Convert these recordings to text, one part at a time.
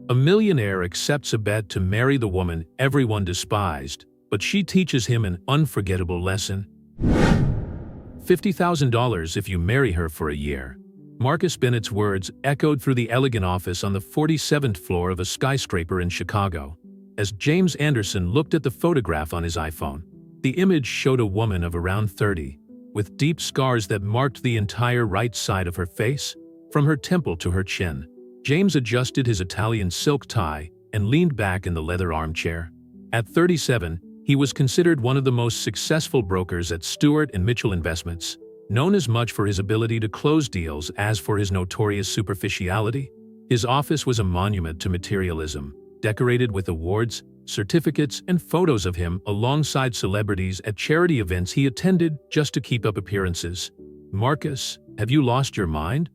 A millionaire accepts a bet to marry the woman everyone despised, but she teaches him an unforgettable lesson. $50,000 if you marry her for a year. Marcus Bennett's words echoed through the elegant office on the 47th floor of a skyscraper in Chicago. As James Anderson looked at the photograph on his iPhone, the image showed a woman of around 30, with deep scars that marked the entire right side of her face, from her temple to her chin. James adjusted his Italian silk tie and leaned back in the leather armchair. At 37, he was considered one of the most successful brokers at Stewart and Mitchell Investments, known as much for his ability to close deals as for his notorious superficiality. His office was a monument to materialism, decorated with awards, certificates, and photos of him alongside celebrities at charity events he attended just to keep up appearances. "Marcus, have you lost your mind?"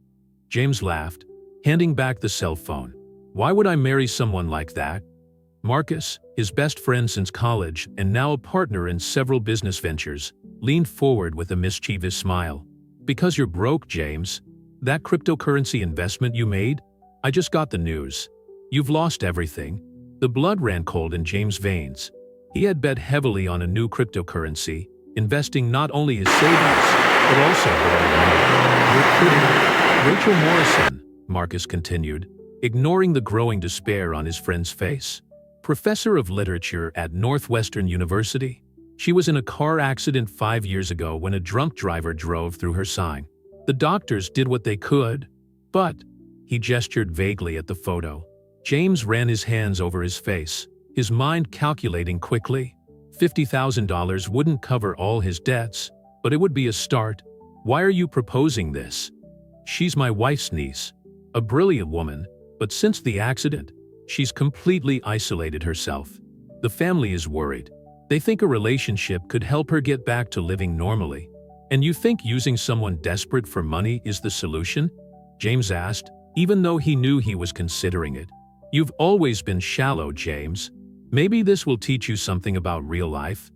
James laughed, handing back the cell phone. "Why would I marry someone like that?" Marcus, his best friend since college and now a partner in several business ventures, leaned forward with a mischievous smile. "Because you're broke, James. That cryptocurrency investment you made? I just got the news. You've lost everything." The blood ran cold in James' veins. He had bet heavily on a new cryptocurrency, investing not only his savings, but also borrowed money. "You're kidding." "Rachel Morrison," Marcus continued, ignoring the growing despair on his friend's face. "Professor of literature at Northwestern University. She was in a car accident 5 years ago when a drunk driver drove through her sign. The doctors did what they could, but—" He gestured vaguely at the photo. James ran his hands over his face, his mind calculating quickly. $50,000 wouldn't cover all his debts, but it would be a start. "Why are you proposing this?" "She's my wife's niece. A brilliant woman, but since the accident, she's completely isolated herself. The family is worried. They think a relationship could help her get back to living normally." "And you think using someone desperate for money is the solution?" James asked, even though he knew he was considering it. "You've always been shallow, James. Maybe this will teach you something about real life."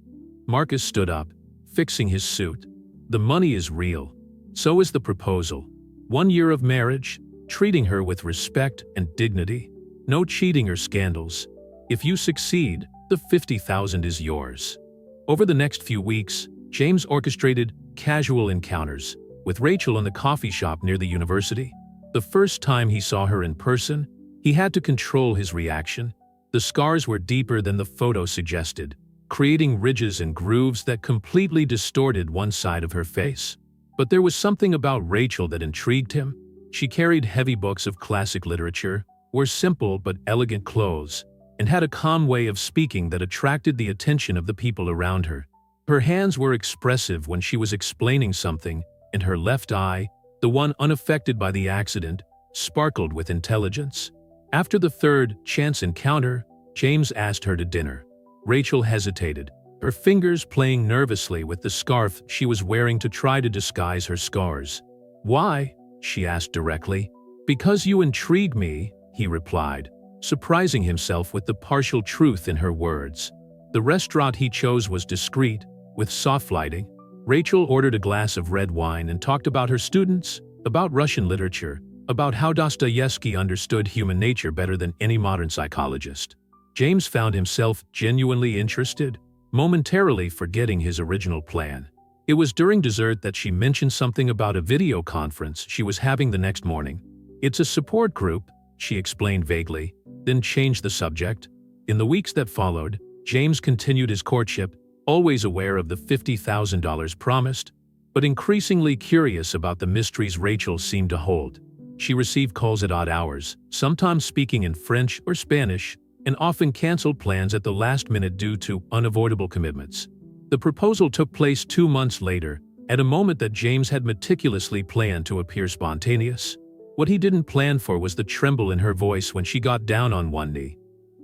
Marcus stood up, fixing his suit. "The money is real. So is the proposal. 1 year of marriage, treating her with respect and dignity. No cheating or scandals. If you succeed, the $50,000 is yours." Over the next few weeks, James orchestrated casual encounters with Rachel in the coffee shop near the university. The first time he saw her in person, he had to control his reaction. The scars were deeper than the photo suggested, creating ridges and grooves that completely distorted one side of her face. But there was something about Rachel that intrigued him. She carried heavy books of classic literature, wore simple but elegant clothes, and had a calm way of speaking that attracted the attention of the people around her. Her hands were expressive when she was explaining something, and her left eye, the one unaffected by the accident, sparkled with intelligence. After the third chance encounter, James asked her to dinner. Rachel hesitated, her fingers playing nervously with the scarf she was wearing to try to disguise her scars. "Why?" she asked directly. "Because you intrigue me," he replied, surprising himself with the partial truth in her words. The restaurant he chose was discreet, with soft lighting. Rachel ordered a glass of red wine and talked about her students, about Russian literature, about how Dostoevsky understood human nature better than any modern psychologist. James found himself genuinely interested, momentarily forgetting his original plan. It was during dessert that she mentioned something about a video conference she was having the next morning. "It's a support group," she explained vaguely, then changed the subject. In the weeks that followed, James continued his courtship, always aware of the $50,000 promised, but increasingly curious about the mysteries Rachel seemed to hold. She received calls at odd hours, sometimes speaking in French or Spanish, and often canceled plans at the last minute due to unavoidable commitments. The proposal took place 2 months later, at a moment that James had meticulously planned to appear spontaneous. What he didn't plan for was the tremble in her voice when she got down on one knee,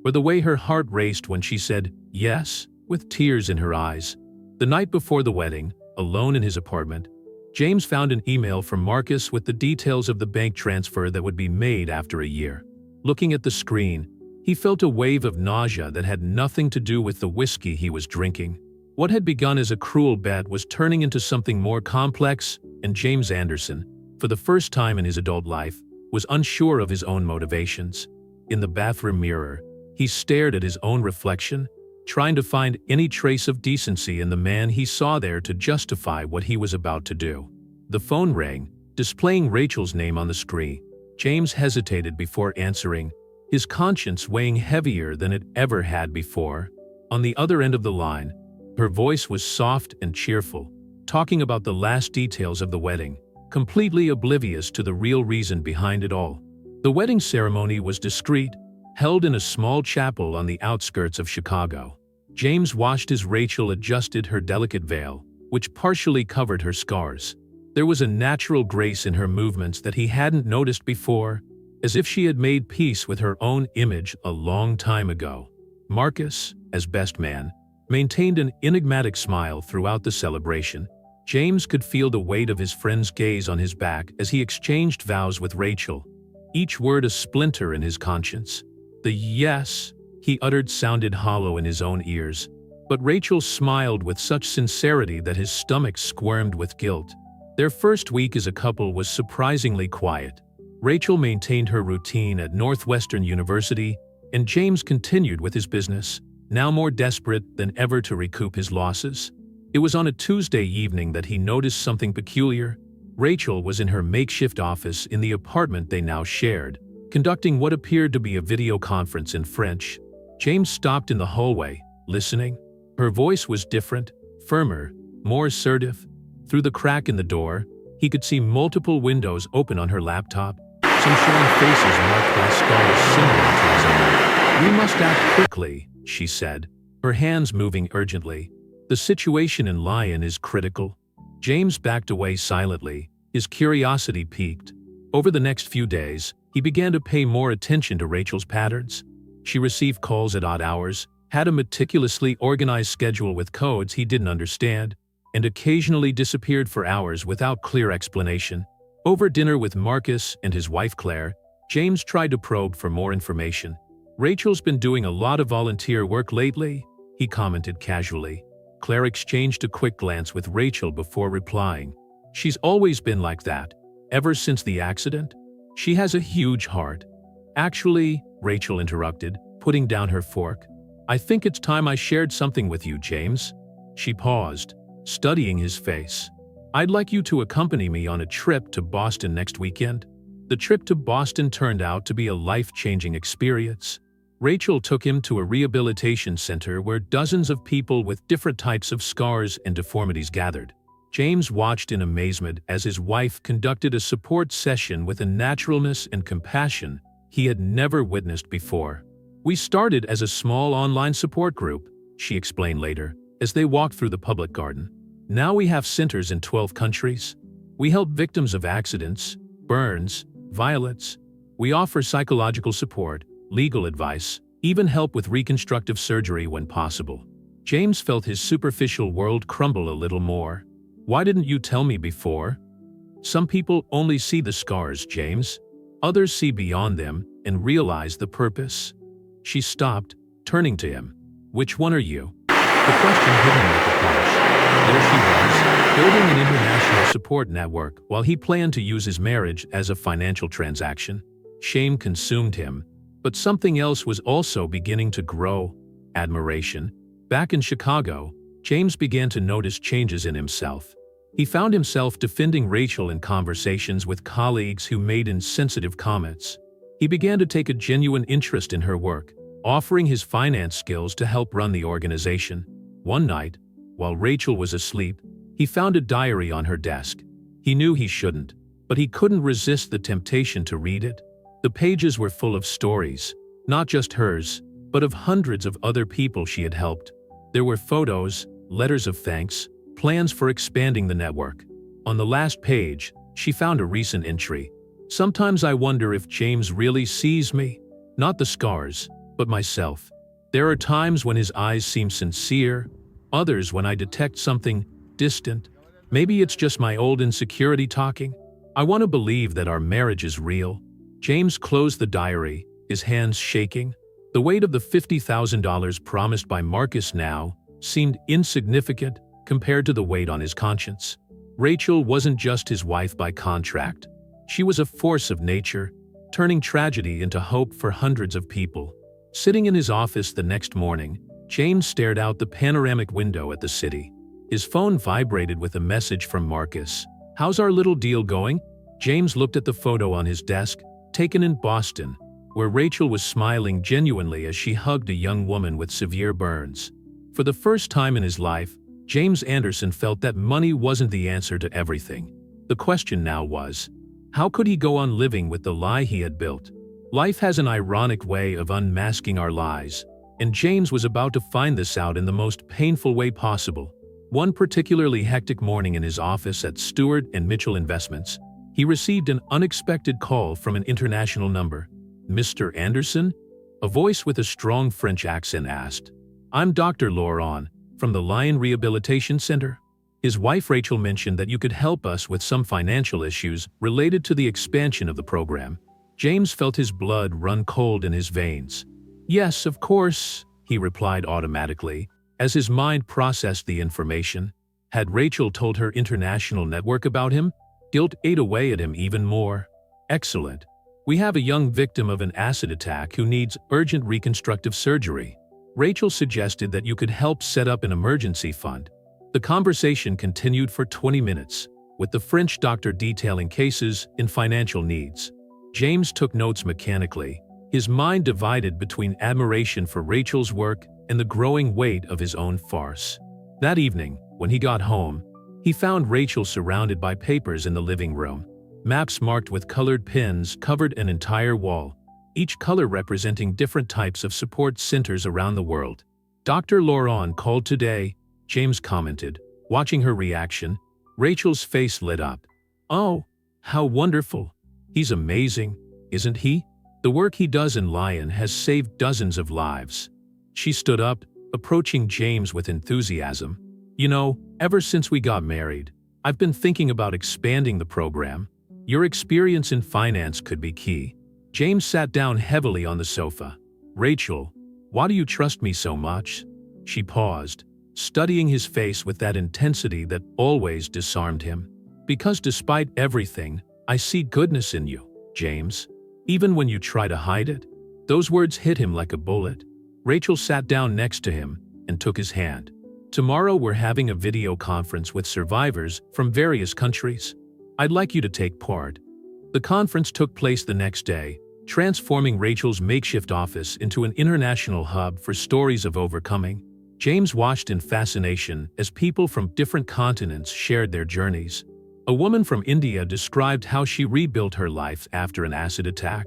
or the way her heart raced when she said yes, with tears in her eyes. The night before the wedding, alone in his apartment, James found an email from Marcus with the details of the bank transfer that would be made after a year. Looking at the screen, he felt a wave of nausea that had nothing to do with the whiskey he was drinking. What had begun as a cruel bet was turning into something more complex, and James Anderson, for the first time in his adult life, was unsure of his own motivations. In the bathroom mirror, he stared at his own reflection, trying to find any trace of decency in the man he saw there to justify what he was about to do. The phone rang, displaying Rachel's name on the screen. James hesitated before answering, his conscience weighing heavier than it ever had before. On the other end of the line, her voice was soft and cheerful, talking about the last details of the wedding, completely oblivious to the real reason behind it all. The wedding ceremony was discreet, held in a small chapel on the outskirts of Chicago. James watched as Rachel adjusted her delicate veil, which partially covered her scars. There was a natural grace in her movements that he hadn't noticed before, as if she had made peace with her own image a long time ago. Marcus, as best man, maintained an enigmatic smile throughout the celebration. James could feel the weight of his friend's gaze on his back as he exchanged vows with Rachel, each word a splinter in his conscience. The yes he uttered sounded hollow in his own ears, but Rachel smiled with such sincerity that his stomach squirmed with guilt. Their first week as a couple was surprisingly quiet. Rachel maintained her routine at Northwestern University, and James continued with his business, now more desperate than ever to recoup his losses. It was on a Tuesday evening that he noticed something peculiar. Rachel was in her makeshift office in the apartment they now shared, conducting what appeared to be a video conference in French. James stopped in the hallway, listening. Her voice was different, firmer, more assertive. Through the crack in the door, he could see multiple windows open on her laptop, some showing faces marked by scars similar to his own. "We must act quickly," she said, her hands moving urgently. "The situation in Lyon is critical." James backed away silently, his curiosity piqued. Over the next few days, he began to pay more attention to Rachel's patterns. She received calls at odd hours, had a meticulously organized schedule with codes he didn't understand, and occasionally disappeared for hours without clear explanation. Over dinner with Marcus and his wife Claire, James tried to probe for more information. "Rachel's been doing a lot of volunteer work lately," he commented casually. Claire exchanged a quick glance with Rachel before replying. "She's always been like that, ever since the accident. She has a huge heart." "Actually," Rachel interrupted, putting down her fork, "I think it's time I shared something with you, James." She paused, studying his face. "I'd like you to accompany me on a trip to Boston next weekend." The trip to Boston turned out to be a life-changing experience. Rachel took him to a rehabilitation center where dozens of people with different types of scars and deformities gathered. James watched in amazement as his wife conducted a support session with a naturalness and compassion he had never witnessed before. "We started as a small online support group," she explained later, as they walked through the public garden. "Now we have centers in 12 countries. We help victims of accidents, burns, violence. We offer psychological support, legal advice, even help with reconstructive surgery when possible." James felt his superficial world crumble a little more. "Why didn't you tell me before?" "Some people only see the scars, James. Others see beyond them and realize the purpose." She stopped, turning to him. "Which one are you?" The question hit him like a punch. There she was, building an international support network while he planned to use his marriage as a financial transaction. Shame consumed him, but something else was also beginning to grow: admiration. Back in Chicago, James began to notice changes in himself. He found himself defending Rachel in conversations with colleagues who made insensitive comments. He began to take a genuine interest in her work, offering his finance skills to help run the organization. One night, while Rachel was asleep, he found a diary on her desk. He knew he shouldn't, but he couldn't resist the temptation to read it. The pages were full of stories, not just hers, but of hundreds of other people she had helped. There were photos, letters of thanks, plans for expanding the network. On the last page, she found a recent entry. "Sometimes I wonder if James really sees me, not the scars, but myself. There are times when his eyes seem sincere, others when I detect something distant. Maybe it's just my old insecurity talking. I want to believe that our marriage is real." James closed the diary, his hands shaking. The weight of the $50,000 promised by Marcus now seemed insignificant compared to the weight on his conscience. Rachel wasn't just his wife by contract. She was a force of nature, turning tragedy into hope for hundreds of people. Sitting in his office the next morning, James stared out the panoramic window at the city. His phone vibrated with a message from Marcus. "How's our little deal going?" James looked at the photo on his desk, taken in Boston, where Rachel was smiling genuinely as she hugged a young woman with severe burns. For the first time in his life, James Anderson felt that money wasn't the answer to everything. The question now was, how could he go on living with the lie he had built? Life has an ironic way of unmasking our lies, and James was about to find this out in the most painful way possible. One particularly hectic morning in his office at Stewart & Mitchell Investments, he received an unexpected call from an international number. "Mr. Anderson?" A voice with a strong French accent asked. "I'm Dr. Laurent, from the Lion Rehabilitation Center." His wife Rachel mentioned that you could help us with some financial issues related to the expansion of the program. James felt his blood run cold in his veins. "Yes, of course," he replied automatically, as his mind processed the information. Had Rachel told her international network about him? Guilt ate away at him even more. "Excellent. We have a young victim of an acid attack who needs urgent reconstructive surgery. Rachel suggested that you could help set up an emergency fund." The conversation continued for 20 minutes, with the French doctor detailing cases and financial needs. James took notes mechanically, his mind divided between admiration for Rachel's work and the growing weight of his own farce. That evening, when he got home, he found Rachel surrounded by papers in the living room. Maps marked with colored pins covered an entire wall, each color representing different types of support centers around the world. "Dr. Laurent called today," James commented. Watching her reaction, Rachel's face lit up. "Oh, how wonderful. He's amazing, isn't he? The work he does in Lion has saved dozens of lives." She stood up, approaching James with enthusiasm. "You know, ever since we got married, I've been thinking about expanding the program. Your experience in finance could be key." James sat down heavily on the sofa. "Rachel, why do you trust me so much?" She paused, studying his face with that intensity that always disarmed him. "Because despite everything, I see goodness in you, James. Even when you try to hide it." Those words hit him like a bullet. Rachel sat down next to him and took his hand. "Tomorrow we're having a video conference with survivors from various countries. I'd like you to take part." The conference took place the next day, transforming Rachel's makeshift office into an international hub for stories of overcoming. James watched in fascination as people from different continents shared their journeys. A woman from India described how she rebuilt her life after an acid attack.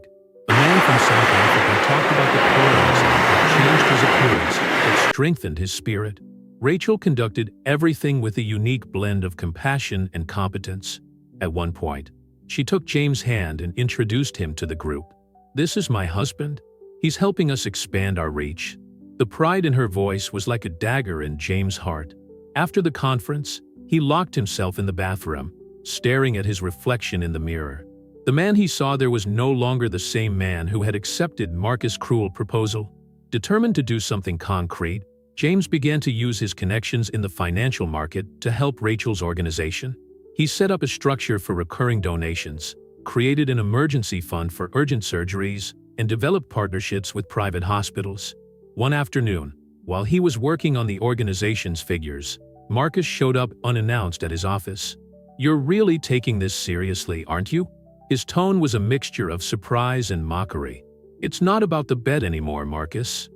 A man from South Africa talked about the chloroxine that changed his appearance, that strengthened his spirit. Rachel conducted everything with a unique blend of compassion and competence. At one point, she took James' hand and introduced him to the group. "This is my husband. He's helping us expand our reach." The pride in her voice was like a dagger in James' heart. After the conference, he locked himself in the bathroom, staring at his reflection in the mirror. The man he saw there was no longer the same man who had accepted Marcus' cruel proposal. Determined to do something concrete, James began to use his connections in the financial market to help Rachel's organization. He set up a structure for recurring donations, created an emergency fund for urgent surgeries, and developed partnerships with private hospitals. One afternoon, while he was working on the organization's figures, Marcus showed up unannounced at his office. "You're really taking this seriously, aren't you?" His tone was a mixture of surprise and mockery. "It's not about the bet anymore, Marcus."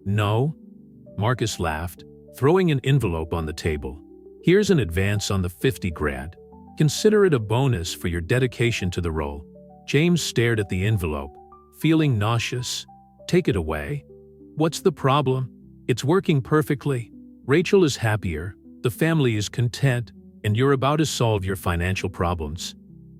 "No?" Marcus laughed, throwing an envelope on the table. "Here's an advance on the 50 grand. Consider it a bonus for your dedication to the role." James stared at the envelope, feeling nauseous. "Take it away." "What's the problem? It's working perfectly. Rachel is happier, the family is content, and you're about to solve your financial problems."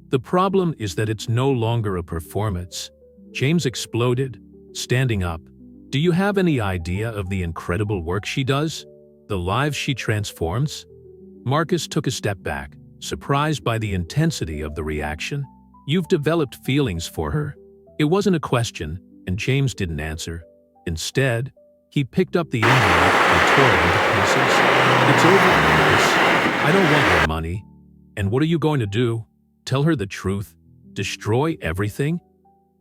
"The problem is that it's no longer a performance." James exploded, standing up. "Do you have any idea of the incredible work she does? The lives she transforms?" Marcus took a step back, surprised by the intensity of the reaction. "You've developed feelings for her?" It wasn't a question, and James didn't answer. Instead, he picked up the envelope and tore it into pieces. "It's over, Marcus. I don't want your money. And what are you going to do? Tell her the truth? Destroy everything?"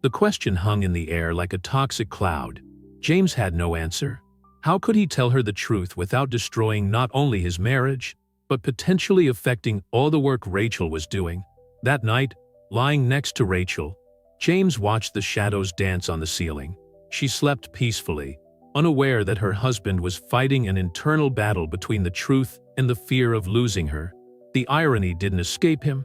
The question hung in the air like a toxic cloud. James had no answer. How could he tell her the truth without destroying not only his marriage, but potentially affecting all the work Rachel was doing? That night, lying next to Rachel, James watched the shadows dance on the ceiling. She slept peacefully, unaware that her husband was fighting an internal battle between the truth and the fear of losing her. The irony didn't escape him.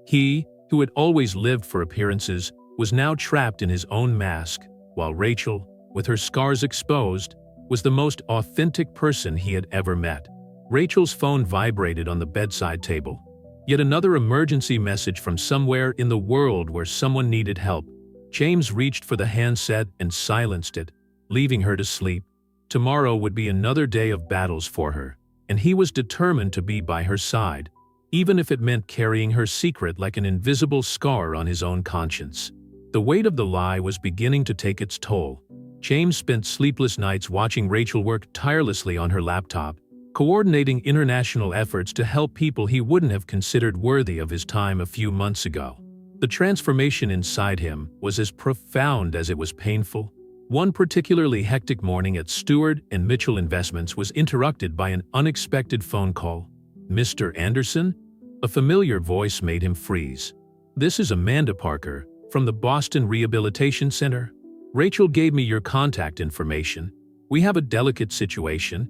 He, who had always lived for appearances, was now trapped in his own mask, while Rachel, with her scars exposed, was the most authentic person he had ever met. Rachel's phone vibrated on the bedside table. Yet another emergency message from somewhere in the world where someone needed help. James reached for the handset and silenced it, leaving her to sleep. Tomorrow would be another day of battles for her, and he was determined to be by her side, even if it meant carrying her secret like an invisible scar on his own conscience. The weight of the lie was beginning to take its toll. James spent sleepless nights watching Rachel work tirelessly on her laptop, coordinating international efforts to help people he wouldn't have considered worthy of his time a few months ago. The transformation inside him was as profound as it was painful. One particularly hectic morning at Stewart and Mitchell Investments was interrupted by an unexpected phone call. "Mr. Anderson?" A familiar voice made him freeze. "This is Amanda Parker, from the Boston Rehabilitation Center. Rachel gave me your contact information. We have a delicate situation."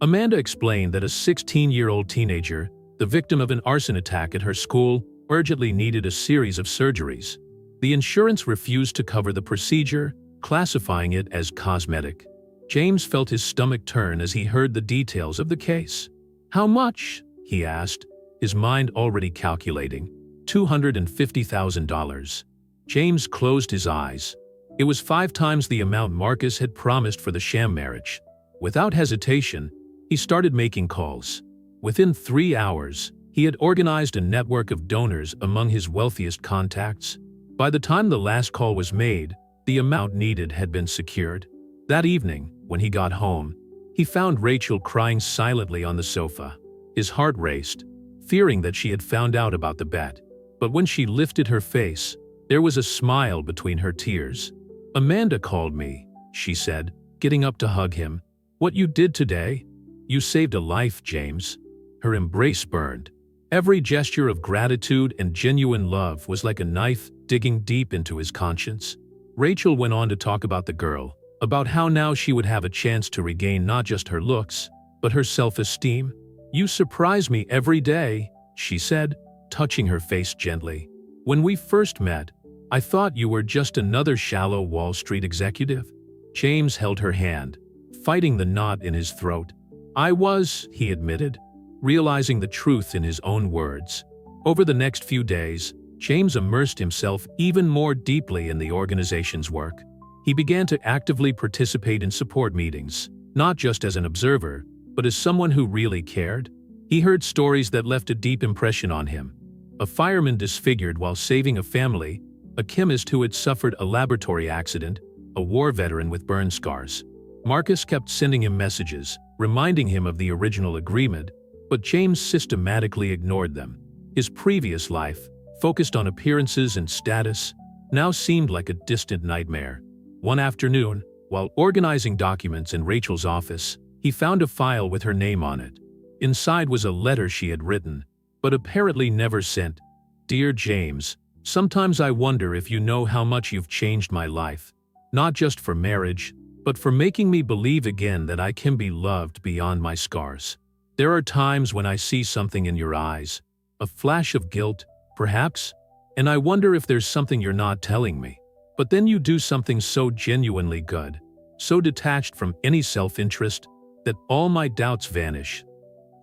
Amanda explained that a 16-year-old teenager, the victim of an arson attack at her school, urgently needed a series of surgeries. The insurance refused to cover the procedure, classifying it as cosmetic. James felt his stomach turn as he heard the details of the case. "How much?" he asked, his mind already calculating. $250,000. James closed his eyes. It was 5 times the amount Marcus had promised for the sham marriage. Without hesitation, he started making calls. Within 3 hours, he had organized a network of donors among his wealthiest contacts. By the time the last call was made, the amount needed had been secured. That evening, when he got home, he found Rachel crying silently on the sofa. His heart raced, fearing that she had found out about the bet. But when she lifted her face, there was a smile between her tears. "Amanda called me," she said, getting up to hug him. "What you did today? You saved a life, James." Her embrace burned. Every gesture of gratitude and genuine love was like a knife digging deep into his conscience. Rachel went on to talk about the girl, about how now she would have a chance to regain not just her looks, but her self-esteem. "You surprise me every day," she said, touching her face gently. "When we first met, I thought you were just another shallow Wall Street executive." James held her hand, fighting the knot in his throat. "I was," he admitted, realizing the truth in his own words. Over the next few days, James immersed himself even more deeply in the organization's work. He began to actively participate in support meetings, not just as an observer, but as someone who really cared. He heard stories that left a deep impression on him. A fireman disfigured while saving a family, a chemist who had suffered a laboratory accident, a war veteran with burn scars. Marcus kept sending him messages, reminding him of the original agreement, but James systematically ignored them. His previous life, focused on appearances and status, now seemed like a distant nightmare. One afternoon, while organizing documents in Rachel's office, he found a file with her name on it. Inside was a letter she had written, but apparently never sent. "Dear James, sometimes I wonder if you know how much you've changed my life, not just for marriage, but for making me believe again that I can be loved beyond my scars. There are times when I see something in your eyes, a flash of guilt, perhaps, and I wonder if there's something you're not telling me. But then you do something so genuinely good, so detached from any self-interest, that all my doubts vanish."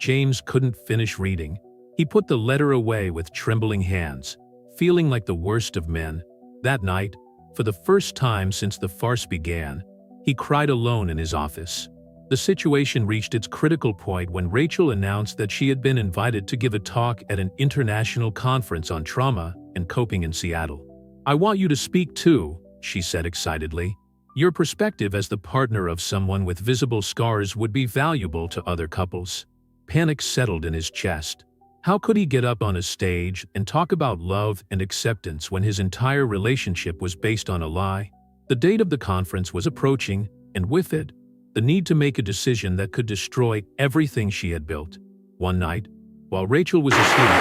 James couldn't finish reading. He put the letter away with trembling hands, feeling like the worst of men. That night, for the first time since the farce began, he cried alone in his office. The situation reached its critical point when Rachel announced that she had been invited to give a talk at an international conference on trauma and coping in Seattle. "I want you to speak too," she said excitedly. "Your perspective as the partner of someone with visible scars would be valuable to other couples." Panic settled in his chest. How could he get up on a stage and talk about love and acceptance when his entire relationship was based on a lie? The date of the conference was approaching, and with it, the need to make a decision that could destroy everything she had built. One night, while Rachel was asleep,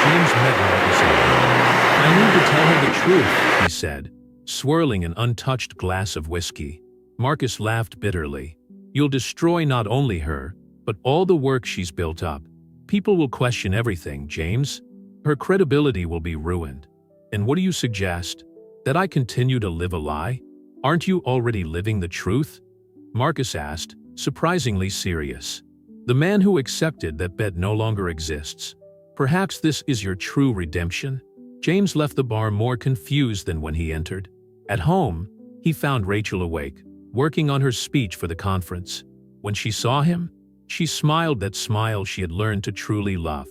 James met Marcus again. "I need to tell her the truth," he said, swirling an untouched glass of whiskey. Marcus laughed bitterly. "You'll destroy not only her, but all the work she's built up. People will question everything, James. Her credibility will be ruined. And what do you suggest? That I continue to live a lie? Aren't you already living the truth?" Marcus asked, surprisingly serious. "The man who accepted that bet no longer exists. Perhaps this is your true redemption?" James left the bar more confused than when he entered. At home, he found Rachel awake, working on her speech for the conference. When she saw him, she smiled that smile she had learned to truly love.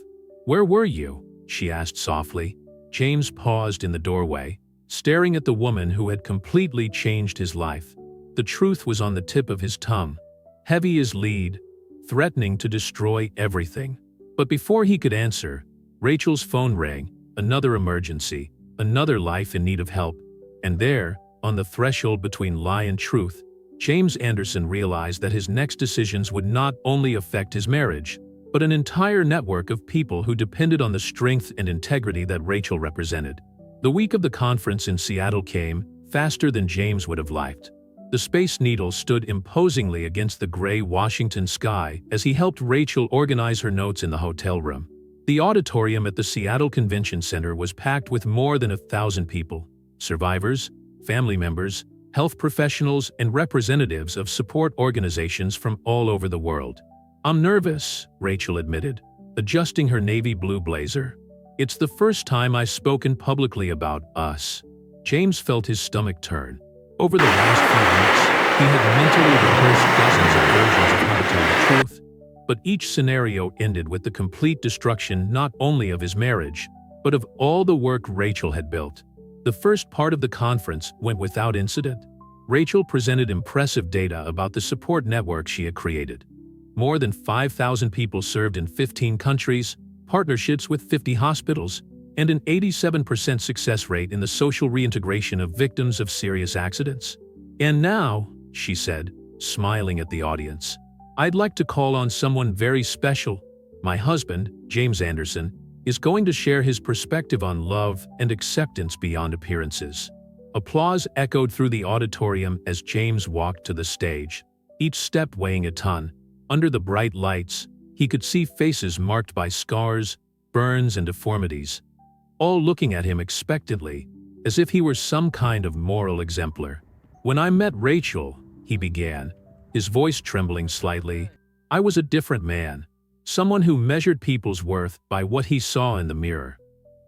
"Where were you?" she asked softly. James paused in the doorway, staring at the woman who had completely changed his life. The truth was on the tip of his tongue, heavy as lead, threatening to destroy everything. But before he could answer, Rachel's phone rang. Another emergency, another life in need of help. And there, on the threshold between lie and truth, James Anderson realized that his next decisions would not only affect his marriage, but an entire network of people who depended on the strength and integrity that Rachel represented. The week of the conference in Seattle came faster than James would have liked. The Space Needle stood imposingly against the gray Washington sky as he helped Rachel organize her notes in the hotel room. The auditorium at the Seattle Convention Center was packed with more than 1,000 people, survivors, family members, health professionals, and representatives of support organizations from all over the world. "I'm nervous," Rachel admitted, adjusting her navy blue blazer. "It's the first time I've spoken publicly about us." James felt his stomach turn. Over the last few weeks, he had mentally rehearsed dozens of versions of how to tell the truth, but each scenario ended with the complete destruction not only of his marriage, but of all the work Rachel had built. The first part of the conference went without incident. Rachel presented impressive data about the support network she had created. More than 5,000 people served in 15 countries, partnerships with 50 hospitals, and an 87% success rate in the social reintegration of victims of serious accidents. "And now," she said, smiling at the audience, "I'd like to call on someone very special. My husband, James Anderson, is going to share his perspective on love and acceptance beyond appearances." Applause echoed through the auditorium as James walked to the stage, each step weighing a ton. Under the bright lights, he could see faces marked by scars, burns, and deformities, all looking at him expectantly, as if he were some kind of moral exemplar. "When I met Rachel," he began, his voice trembling slightly, "I was a different man, someone who measured people's worth by what he saw in the mirror."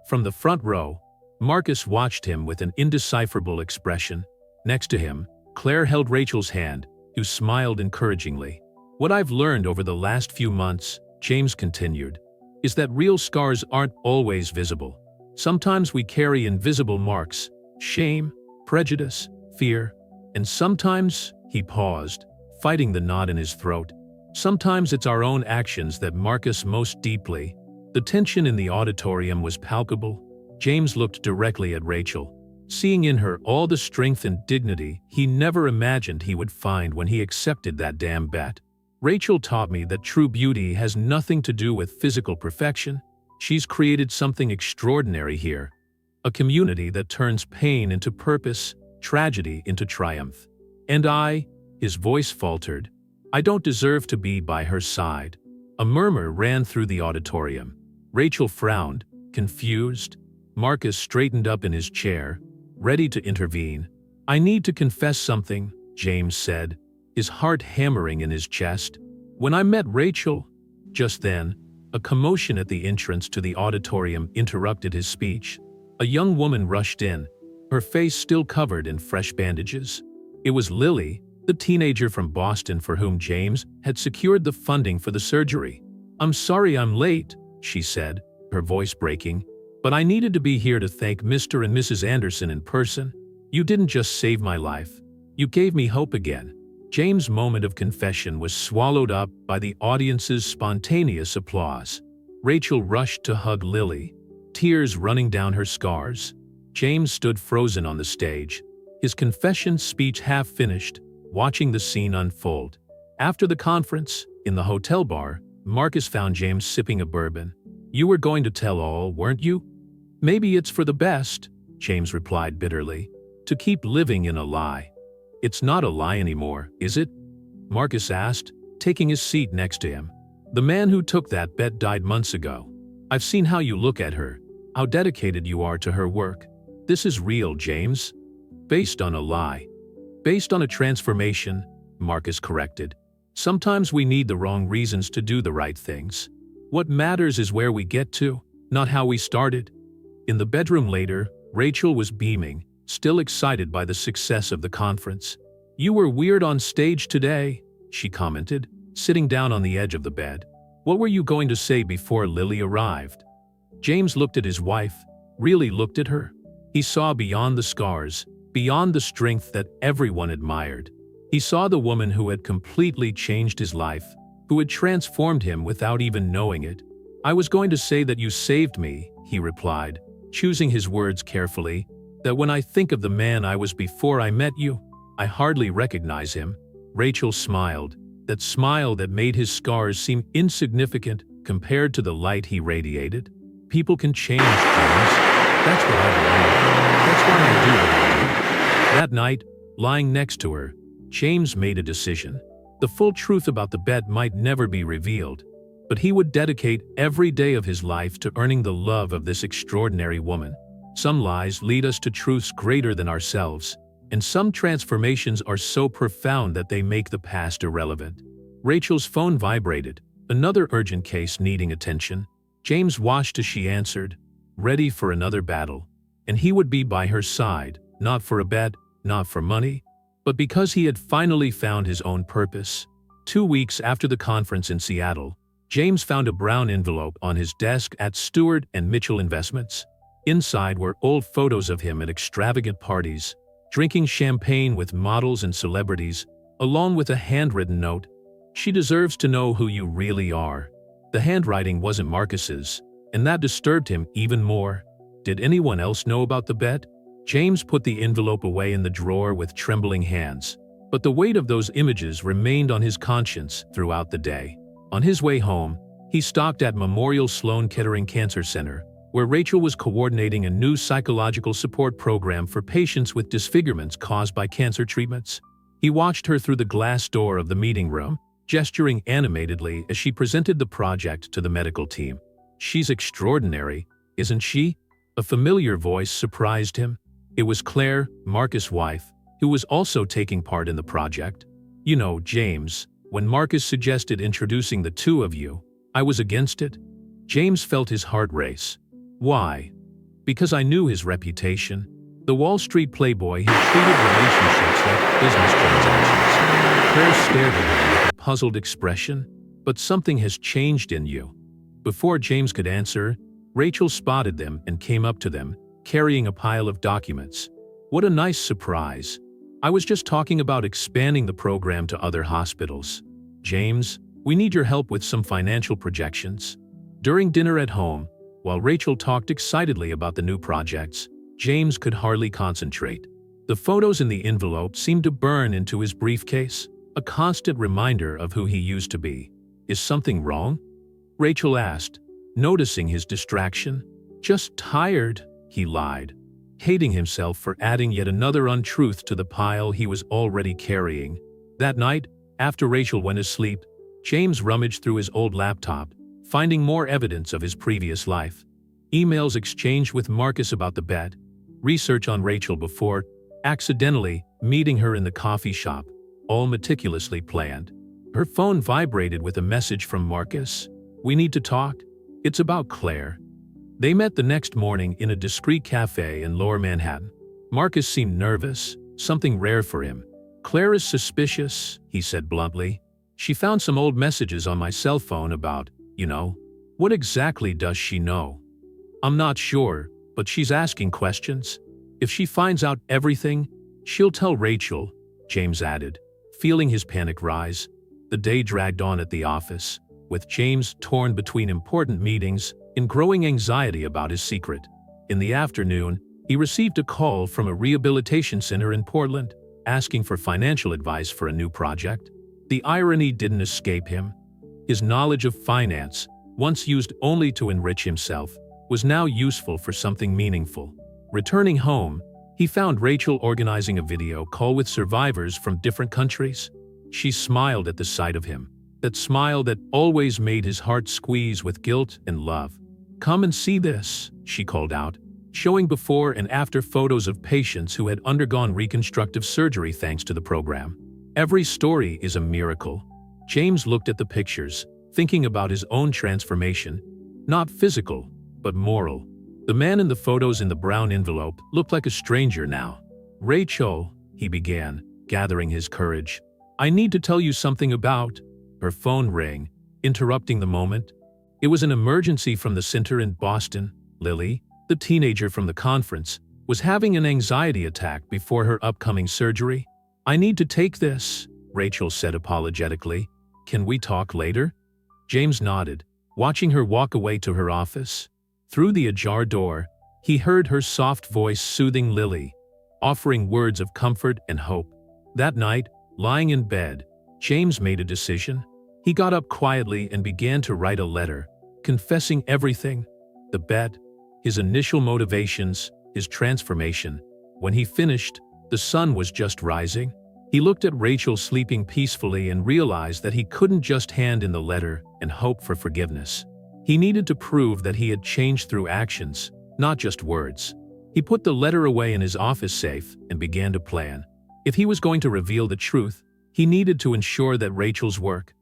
From the front row, Marcus watched him with an indecipherable expression. Next to him, Claire held Rachel's hand, who smiled encouragingly. "What I've learned over the last few months," James continued, "is that real scars aren't always visible. Sometimes we carry invisible marks, shame, prejudice, fear, and sometimes," he paused, fighting the knot in his throat, "sometimes it's our own actions that mark us most deeply." The tension in the auditorium was palpable. James looked directly at Rachel, seeing in her all the strength and dignity he never imagined he would find when he accepted that damn bet. "Rachel taught me that true beauty has nothing to do with physical perfection. She's created something extraordinary here, a community that turns pain into purpose, tragedy into triumph. And his voice faltered, "I don't deserve to be by her side." A murmur ran through the auditorium. Rachel frowned, confused. Marcus straightened up in his chair, ready to intervene. "I need to confess something," James said, his heart hammering in his chest. "When I met Rachel..." Just then, a commotion at the entrance to the auditorium interrupted his speech. A young woman rushed in, her face still covered in fresh bandages. It was Lily, the teenager from Boston for whom James had secured the funding for the surgery. "I'm sorry I'm late," she said, her voice breaking, "but I needed to be here to thank Mr. and Mrs. Anderson in person. You didn't just save my life, you gave me hope again." James' moment of confession was swallowed up by the audience's spontaneous applause. Rachel rushed to hug Lily, tears running down her scars. James stood frozen on the stage, his confession speech half finished, watching the scene unfold. After the conference, in the hotel bar, Marcus found James sipping a bourbon. "You were going to tell all, weren't you?" "Maybe it's for the best," James replied bitterly, "to keep living in a lie." "It's not a lie anymore, is it?" Marcus asked, taking his seat next to him. "The man who took that bet died months ago. I've seen how you look at her, how dedicated you are to her work. This is real, James. Based on a lie. Based on a transformation," Marcus corrected. "Sometimes we need the wrong reasons to do the right things. What matters is where we get to, not how we started." In the bedroom later, Rachel was beaming, still excited by the success of the conference. "You were weird on stage today," she commented, sitting down on the edge of the bed. "What were you going to say before Lily arrived?" James looked at his wife, really looked at her. He saw beyond the scars, beyond the strength that everyone admired. He saw the woman who had completely changed his life, who had transformed him without even knowing it. "I was going to say that you saved me," he replied, choosing his words carefully, "that when I think of the man I was before I met you, I hardly recognize him." Rachel smiled, that smile that made his scars seem insignificant compared to the light he radiated. "People can change, James. That's what I believe. That's why I do what I do." That night, lying next to her, James made a decision. The full truth about the bet might never be revealed, but he would dedicate every day of his life to earning the love of this extraordinary woman. Some lies lead us to truths greater than ourselves, and some transformations are so profound that they make the past irrelevant. Rachel's phone vibrated, another urgent case needing attention. James watched as she answered, ready for another battle, and he would be by her side, not for a bet, not for money, but because he had finally found his own purpose. 2 weeks after the conference in Seattle, James found a brown envelope on his desk at Stewart and Mitchell Investments. Inside were old photos of him at extravagant parties, drinking champagne with models and celebrities, along with a handwritten note. "She deserves to know who you really are." The handwriting wasn't Marcus's, and that disturbed him even more. Did anyone else know about the bet? James put the envelope away in the drawer with trembling hands, but the weight of those images remained on his conscience throughout the day. On his way home, he stopped at Memorial Sloan Kettering Cancer Center, where Rachel was coordinating a new psychological support program for patients with disfigurements caused by cancer treatments. He watched her through the glass door of the meeting room, gesturing animatedly as she presented the project to the medical team. "She's extraordinary, isn't she?" A familiar voice surprised him. It was Claire, Marcus' wife, who was also taking part in the project. "You know, James, when Marcus suggested introducing the two of you, I was against it." James felt his heart race. "Why?" "Because I knew his reputation. The Wall Street playboy who treated relationships like business transactions." Claire stared at him with a puzzled expression. "But something has changed in you." Before James could answer, Rachel spotted them and came up to them, carrying a pile of documents. "What a nice surprise. I was just talking about expanding the program to other hospitals. James, we need your help with some financial projections." During dinner at home, while Rachel talked excitedly about the new projects, James could hardly concentrate. The photos in the envelope seemed to burn into his briefcase, a constant reminder of who he used to be. "Is something wrong?" Rachel asked, noticing his distraction. "Just tired," he lied, hating himself for adding yet another untruth to the pile he was already carrying. That night, after Rachel went to sleep, James rummaged through his old laptop, finding more evidence of his previous life. Emails exchanged with Marcus about the bet, research on Rachel before accidentally meeting her in the coffee shop, all meticulously planned. Her phone vibrated with a message from Marcus. "We need to talk. It's about Claire." They met the next morning in a discreet cafe in Lower Manhattan. Marcus seemed nervous, something rare for him. "Claire is suspicious," he said bluntly. "She found some old messages on my cell phone about, you know." "What exactly does she know?" "I'm not sure, but she's asking questions. If she finds out everything, she'll tell Rachel," James added, feeling his panic rise. The day dragged on at the office, with James torn between important meetings and growing anxiety about his secret. In the afternoon, he received a call from a rehabilitation center in Portland, asking for financial advice for a new project. The irony didn't escape him. His knowledge of finance, once used only to enrich himself, was now useful for something meaningful. Returning home, he found Rachel organizing a video call with survivors from different countries. She smiled at the sight of him, that smile that always made his heart squeeze with guilt and love. "Come and see this," she called out, showing before and after photos of patients who had undergone reconstructive surgery thanks to the program. Every story is a miracle. James looked at the pictures, thinking about his own transformation, not physical, but moral. The man in the photos in the brown envelope looked like a stranger now. "Rachel," he began, gathering his courage, "I need to tell you something about—" Her phone rang, interrupting the moment. It was an emergency from the center in Boston. Lily, the teenager from the conference, was having an anxiety attack before her upcoming surgery. "I need to take this," Rachel said apologetically. "Can we talk later?" James nodded, watching her walk away to her office. Through the ajar door, he heard her soft voice soothing Lily, offering words of comfort and hope. That night, lying in bed, James made a decision. He got up quietly and began to write a letter, confessing everything: the bet, his initial motivations, his transformation. When he finished, the sun was just rising. He looked at Rachel sleeping peacefully and realized that he couldn't just hand in the letter and hope for forgiveness. He needed to prove that he had changed through actions, not just words. He put the letter away in his office safe and began to plan. If he was going to reveal the truth, he needed to ensure that Rachel's work,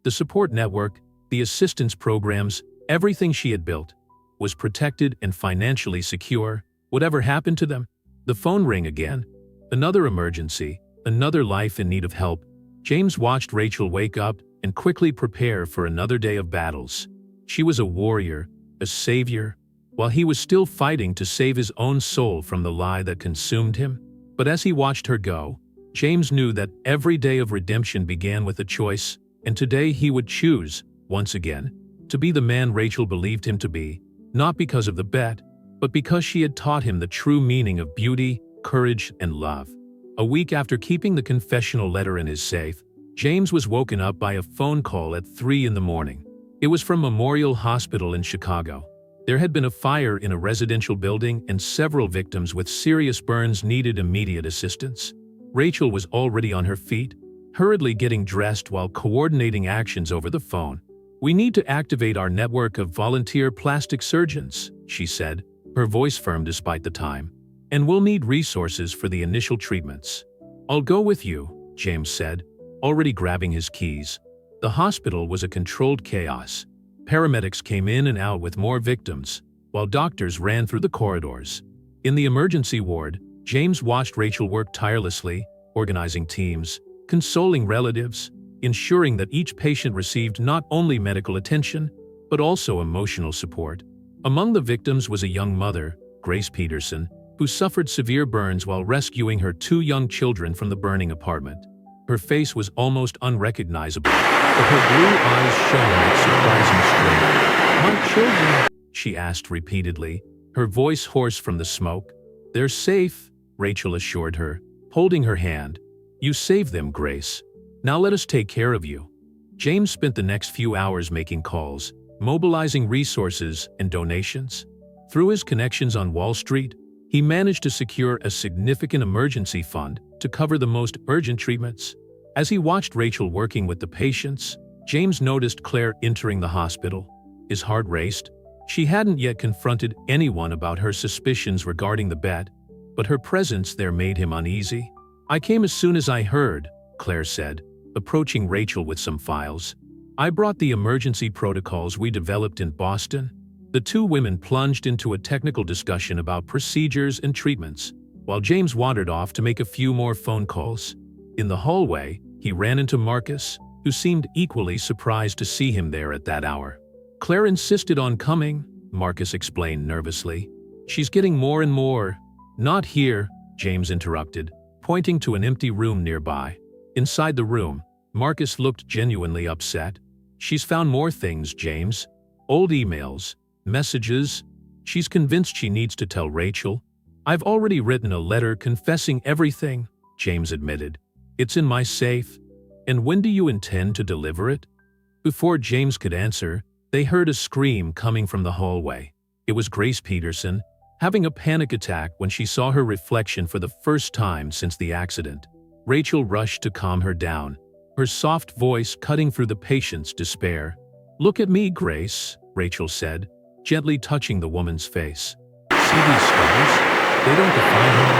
the support network, the assistance programs, everything she had built, was protected and financially secure, whatever happened to them. The phone rang again. Another emergency, another life in need of help. James watched Rachel wake up and quickly prepare for another day of battles. She was a warrior, a savior, while he was still fighting to save his own soul from the lie that consumed him. But as he watched her go, James knew that every day of redemption began with a choice, and today he would choose, once again, to be the man Rachel believed him to be, not because of the bet, but because she had taught him the true meaning of beauty, courage, and love. A week after keeping the confessional letter in his safe, James was woken up by a phone call at 3 in the morning. It was from Memorial Hospital in Chicago. There had been a fire in a residential building and several victims with serious burns needed immediate assistance. Rachel was already on her feet, hurriedly getting dressed while coordinating actions over the phone. "We need to activate our network of volunteer plastic surgeons," she said, her voice firm despite the time. "And we'll need resources for the initial treatments." "I'll go with you," James said, already grabbing his keys. The hospital was a controlled chaos. Paramedics came in and out with more victims, while doctors ran through the corridors. In the emergency ward, James watched Rachel work tirelessly, organizing teams, consoling relatives, ensuring that each patient received not only medical attention, but also emotional support. Among the victims was a young mother, Grace Peterson, who suffered severe burns while rescuing her 2 young children from the burning apartment. Her face was almost unrecognizable, but her blue eyes shone with surprising strength. "My children?" she asked repeatedly, her voice hoarse from the smoke. "They're safe," Rachel assured her, holding her hand. "You saved them, Grace. Now let us take care of you." James spent the next few hours making calls, mobilizing resources and donations. Through his connections on Wall Street, he managed to secure a significant emergency fund to cover the most urgent treatments. As he watched Rachel working with the patients, James noticed Claire entering the hospital. His heart raced. She hadn't yet confronted anyone about her suspicions regarding the bet, but her presence there made him uneasy. "I came as soon as I heard," Claire said, approaching Rachel with some files. "I brought the emergency protocols we developed in Boston." The 2 women plunged into a technical discussion about procedures and treatments, while James wandered off to make a few more phone calls. In the hallway, he ran into Marcus, who seemed equally surprised to see him there at that hour. "Claire insisted on coming," Marcus explained nervously. "She's getting more and more—" "Not here," James interrupted, pointing to an empty room nearby. Inside the room, Marcus looked genuinely upset. She's found more things, James. Old emails, messages. She's convinced she needs to tell Rachel. I've already written a letter confessing everything, James admitted. It's in my safe. And when do you intend to deliver it? Before James could answer, they heard a scream coming from the hallway. It was Grace Peterson, having a panic attack when she saw her reflection for the first time since the accident. Rachel rushed to calm her down, her soft voice cutting through the patient's despair. "Look at me, Grace," Rachel said, gently touching the woman's face. "See these scars? They don't define her,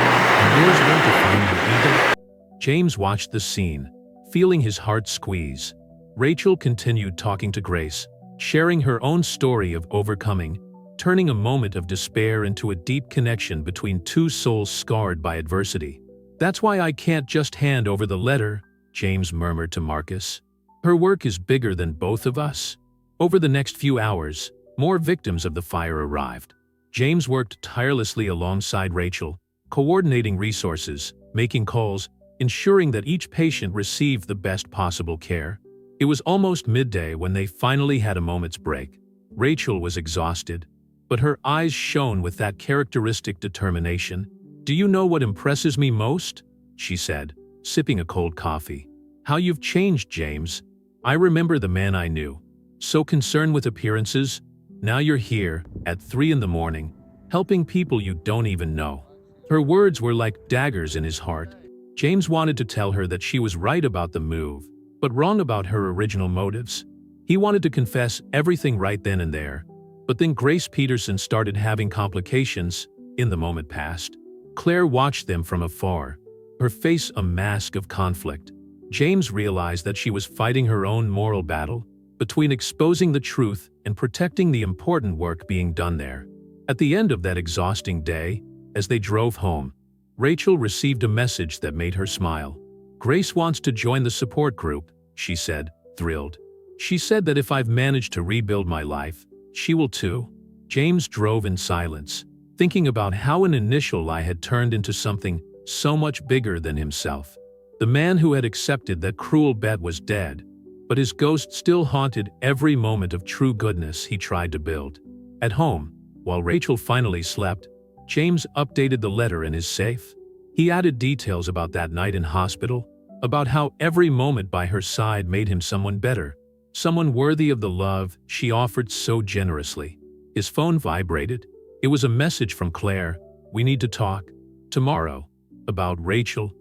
and yours won't define you either." James watched the scene, feeling his heart squeeze. Rachel continued talking to Grace, sharing her own story of overcoming, turning a moment of despair into a deep connection between two souls scarred by adversity. "That's why I can't just hand over the letter," James murmured to Marcus. "Her work is bigger than both of us." Over the next few hours, more victims of the fire arrived. James worked tirelessly alongside Rachel, coordinating resources, making calls, ensuring that each patient received the best possible care. It was almost midday when they finally had a moment's break. Rachel was exhausted, but her eyes shone with that characteristic determination. "Do you know what impresses me most?" she said, sipping a cold coffee. "How you've changed, James. I remember the man I knew, so concerned with appearances. Now you're here, at 3 in the morning, helping people you don't even know." Her words were like daggers in his heart. James wanted to tell her that she was right about the move, but wrong about her original motives. He wanted to confess everything right then and there. But then Grace Peterson started having complications. In the moment past, Claire watched them from afar, her face a mask of conflict. James realized that she was fighting her own moral battle between exposing the truth and protecting the important work being done there. At the end of that exhausting day, as they drove home, Rachel received a message that made her smile. "Grace wants to join the support group," she said, thrilled. "She said that if I've managed to rebuild my life, she will too." James drove in silence, thinking about how an initial lie had turned into something so much bigger than himself. The man who had accepted that cruel bet was dead, but his ghost still haunted every moment of true goodness he tried to build. At home, while Rachel finally slept, James updated the letter in his safe. He added details about that night in hospital, about how every moment by her side made him someone better, someone worthy of the love she offered so generously. His phone vibrated. It was a message from Claire. "We need to talk. Tomorrow." About Rachel.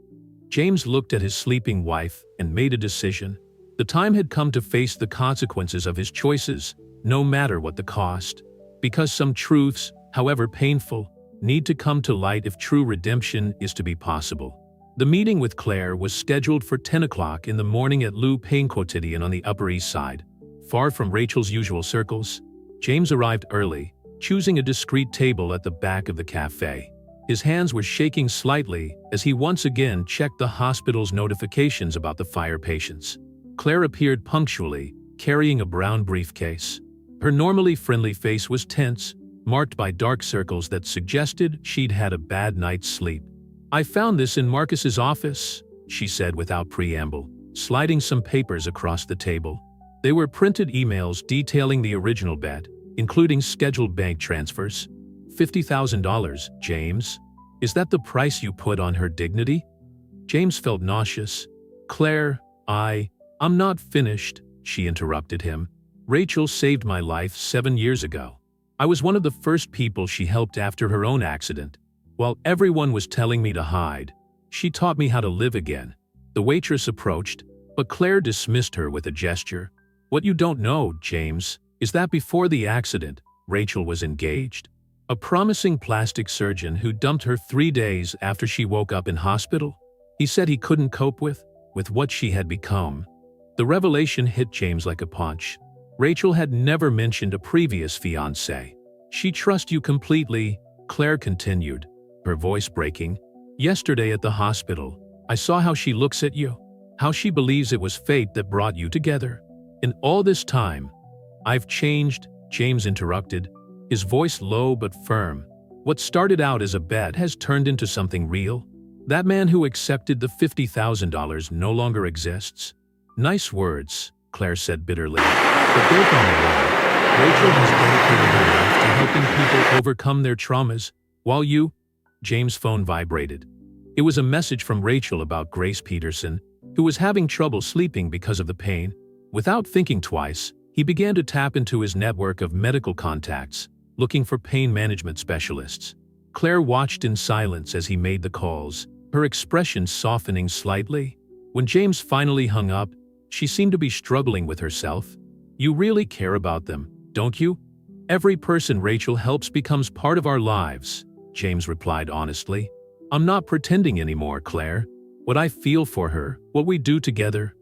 James looked at his sleeping wife and made a decision. The time had come to face the consequences of his choices, no matter what the cost. Because some truths, however painful, need to come to light if true redemption is to be possible. The meeting with Claire was scheduled for 10 o'clock in the morning at Le Pain Quotidien on the Upper East Side. Far from Rachel's usual circles, James arrived early, choosing a discreet table at the back of the cafe. His hands were shaking slightly as he once again checked the hospital's notifications about the fire patients. Claire appeared punctually, carrying a brown briefcase. Her normally friendly face was tense, marked by dark circles that suggested she'd had a bad night's sleep. "I found this in Marcus's office," she said without preamble, sliding some papers across the table. They were printed emails detailing the original bet, including scheduled bank transfers. $50,000, James? Is that the price you put on her dignity? James felt nauseous. "Claire, I'm not finished," she interrupted him. "Rachel saved my life 7 years ago. I was one of the first people she helped after her own accident. While everyone was telling me to hide, she taught me how to live again." The waitress approached, but Claire dismissed her with a gesture. "What you don't know, James, is that before the accident, Rachel was engaged. A promising plastic surgeon who dumped her 3 days after she woke up in hospital. He said he couldn't cope with what she had become." The revelation hit James like a punch. Rachel had never mentioned a previous fiancé. "She trusts you completely," Claire continued, her voice breaking. "Yesterday at the hospital, I saw how she looks at you, how she believes it was fate that brought you together. In all this time, I've changed," James interrupted, his voice low but firm. "What started out as a bet has turned into something real. That man who accepted the $50,000 no longer exists." "Nice words," Claire said bitterly. But don't get me wrong. Rachel has dedicated her life to helping people overcome their traumas, while you— James' phone vibrated. It was a message from Rachel about Grace Peterson, who was having trouble sleeping because of the pain. Without thinking twice, he began to tap into his network of medical contacts, looking for pain management specialists. Claire watched in silence as he made the calls, her expression softening slightly. When James finally hung up, she seemed to be struggling with herself. You really care about them, don't you? Every person Rachel helps becomes part of our lives, James replied honestly. I'm not pretending anymore, Claire. What I feel for her, what we do together,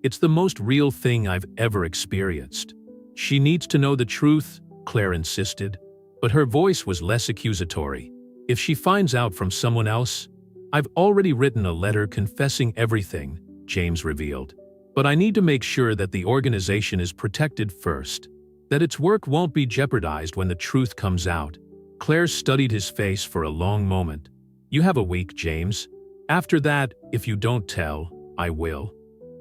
it's the most real thing I've ever experienced. She needs to know the truth, Claire insisted, but her voice was less accusatory. If she finds out from someone else, I've already written a letter confessing everything, James revealed. But I need to make sure that the organization is protected first, that its work won't be jeopardized when the truth comes out. Claire studied his face for a long moment. You have a week, James. After that, if you don't tell, I will.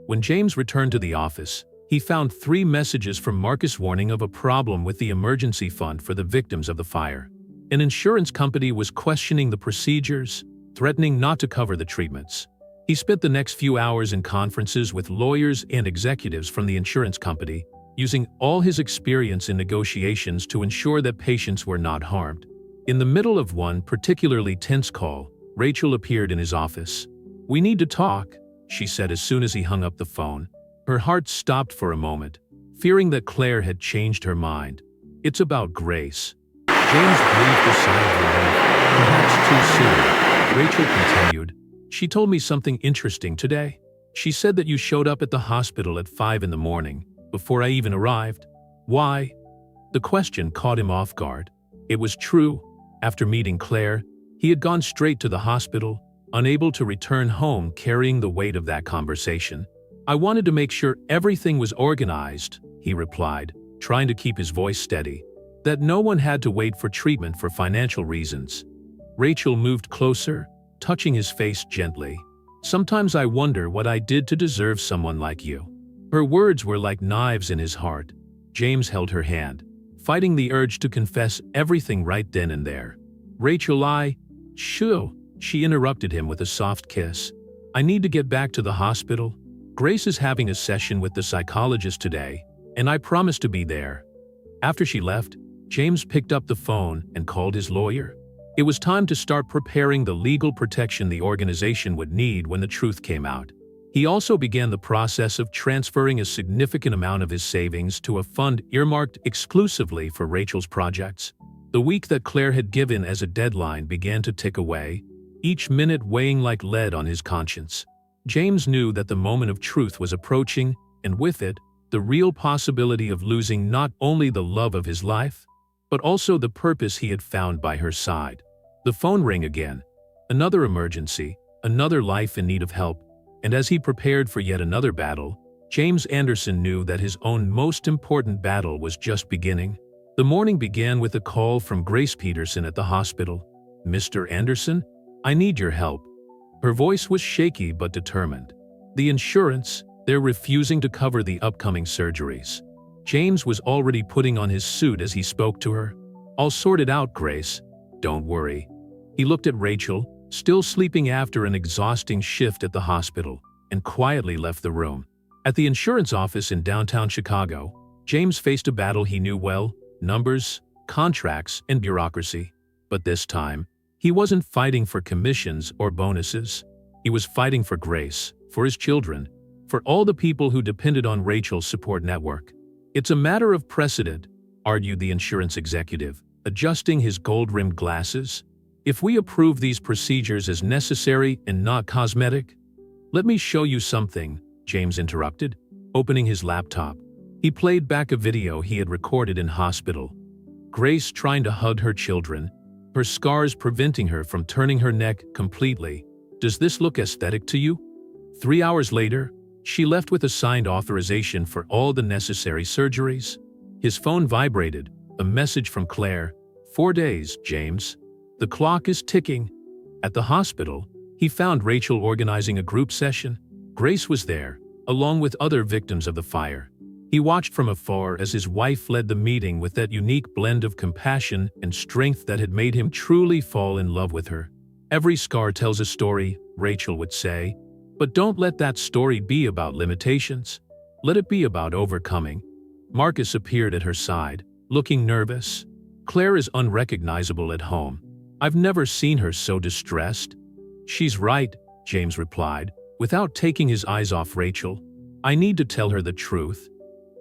When James returned to the office, he found 3 messages from Marcus warning of a problem with the emergency fund for the victims of the fire. An insurance company was questioning the procedures, threatening not to cover the treatments. He spent the next few hours in conferences with lawyers and executives from the insurance company, using all his experience in negotiations to ensure that patients were not harmed. In the middle of one particularly tense call, Rachel appeared in his office. We need to talk, she said as soon as he hung up the phone. Her heart stopped for a moment, fearing that Claire had changed her mind. It's about Grace. James breathed a sigh of relief. Perhaps too soon. Rachel continued. She told me something interesting today. She said that you showed up at the hospital at 5 in the morning, before I even arrived. Why? The question caught him off guard. It was true. After meeting Claire, he had gone straight to the hospital, unable to return home carrying the weight of that conversation. I wanted to make sure everything was organized, he replied, trying to keep his voice steady, that no one had to wait for treatment for financial reasons. Rachel moved closer, touching his face gently. Sometimes I wonder what I did to deserve someone like you. Her words were like knives in his heart. James held her hand, fighting the urge to confess everything right then and there. Rachel, Shoo, she interrupted him with a soft kiss. I need to get back to the hospital. Grace is having a session with the psychologist today, and I promised to be there. After she left, James picked up the phone and called his lawyer. It was time to start preparing the legal protection the organization would need when the truth came out. He also began the process of transferring a significant amount of his savings to a fund earmarked exclusively for Rachel's projects. The week that Claire had given as a deadline began to tick away, each minute weighing like lead on his conscience. James knew that the moment of truth was approaching, and with it, the real possibility of losing not only the love of his life, but also the purpose he had found by her side. The phone rang again. Another emergency, another life in need of help, and as he prepared for yet another battle, James Anderson knew that his own most important battle was just beginning. The morning began with a call from Grace Peterson at the hospital. Mr. Anderson, I need your help. Her voice was shaky but determined. The insurance, they're refusing to cover the upcoming surgeries. James was already putting on his suit as he spoke to her. I'll sort it out, Grace. Don't worry. He looked at Rachel, still sleeping after an exhausting shift at the hospital, and quietly left the room. At the insurance office in downtown Chicago, James faced a battle he knew well: numbers, contracts, and bureaucracy. But this time, he wasn't fighting for commissions or bonuses. He was fighting for Grace, for his children, for all the people who depended on Rachel's support network. It's a matter of precedent, argued the insurance executive, adjusting his gold-rimmed glasses. If we approve these procedures as necessary and not cosmetic— Let me show you something, James interrupted, opening his laptop. He played back a video he had recorded in hospital. Grace trying to hug her children, her scars preventing her from turning her neck completely. Does this look aesthetic to you? 3 hours later, she left with a signed authorization for all the necessary surgeries. His phone vibrated, a message from Claire. 4 days, James. The clock is ticking. At the hospital, he found Rachel organizing a group session. Grace was there, along with other victims of the fire. He watched from afar as his wife led the meeting with that unique blend of compassion and strength that had made him truly fall in love with her. "Every scar tells a story," Rachel would say, "but don't let that story be about limitations. Let it be about overcoming." Marcus appeared at her side, looking nervous. "Claire is unrecognizable at home. I've never seen her so distressed." "She's right," James replied, without taking his eyes off Rachel. "I need to tell her the truth.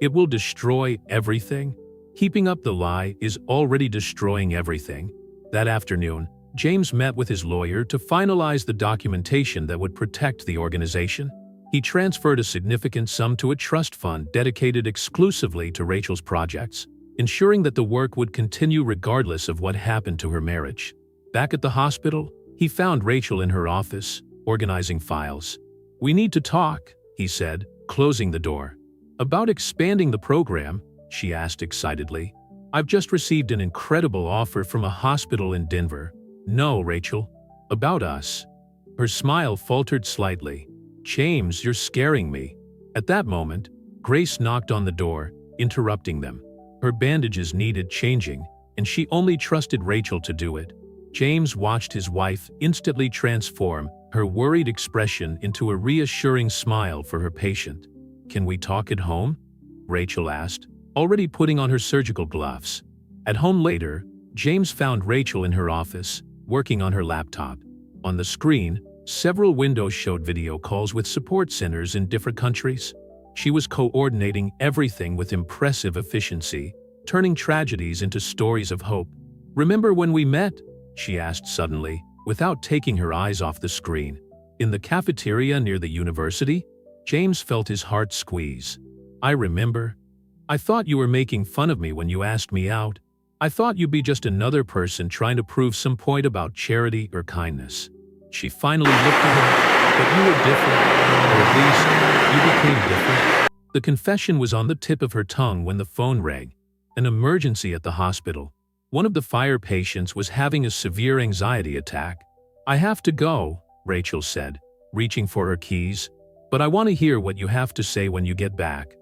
It will destroy everything. Keeping up the lie is already destroying everything." That afternoon, James met with his lawyer to finalize the documentation that would protect the organization. He transferred a significant sum to a trust fund dedicated exclusively to Rachel's projects, ensuring that the work would continue regardless of what happened to her marriage. Back at the hospital, he found Rachel in her office, organizing files. "We need to talk," he said, closing the door. "About expanding the program?" she asked excitedly. "I've just received an incredible offer from a hospital in Denver." "No, Rachel. About us." Her smile faltered slightly. "James, you're scaring me." At that moment, Grace knocked on the door, interrupting them. Her bandages needed changing, and she only trusted Rachel to do it. James watched his wife instantly transform her worried expression into a reassuring smile for her patient. "Can we talk at home?" Rachel asked, already putting on her surgical gloves. At home later, James found Rachel in her office, working on her laptop. On the screen, several windows showed video calls with support centers in different countries. She was coordinating everything with impressive efficiency, turning tragedies into stories of hope. "Remember when we met?" she asked suddenly, without taking her eyes off the screen. "In the cafeteria near the university?" James felt his heart squeeze. "I remember. I thought you were making fun of me when you asked me out. I thought you'd be just another person trying to prove some point about charity or kindness." She finally looked at him. "But you were different, or at least, you became different." The confession was on the tip of her tongue when the phone rang. An emergency at the hospital. One of the fire patients was having a severe anxiety attack. "I have to go," Rachel said, reaching for her keys. "But I want to hear what you have to say when you get back."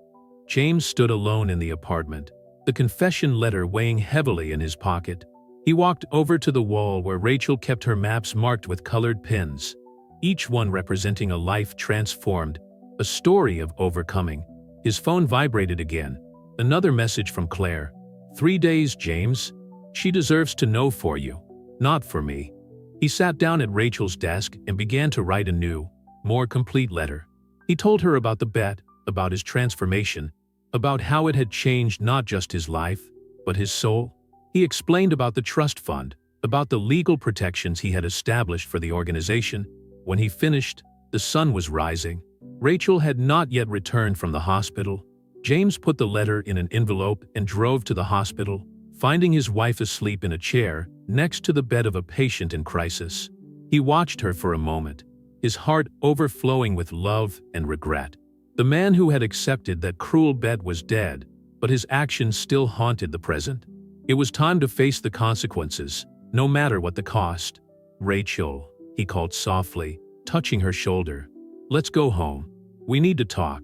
James stood alone in the apartment, the confession letter weighing heavily in his pocket. He walked over to the wall where Rachel kept her maps marked with colored pins, each one representing a life transformed, a story of overcoming. His phone vibrated again. Another message from Claire. "3 days, James. She deserves to know for you, not for me." He sat down at Rachel's desk and began to write a new, more complete letter. He told her about the bet, about his transformation, about how it had changed not just his life, but his soul. He explained about the trust fund, about the legal protections he had established for the organization. When he finished, the sun was rising. Rachel had not yet returned from the hospital. James put the letter in an envelope and drove to the hospital, finding his wife asleep in a chair next to the bed of a patient in crisis. He watched her for a moment, his heart overflowing with love and regret. The man who had accepted that cruel bet was dead, but his actions still haunted the present. It was time to face the consequences, no matter what the cost. "Rachel," he called softly, touching her shoulder. "Let's go home. We need to talk."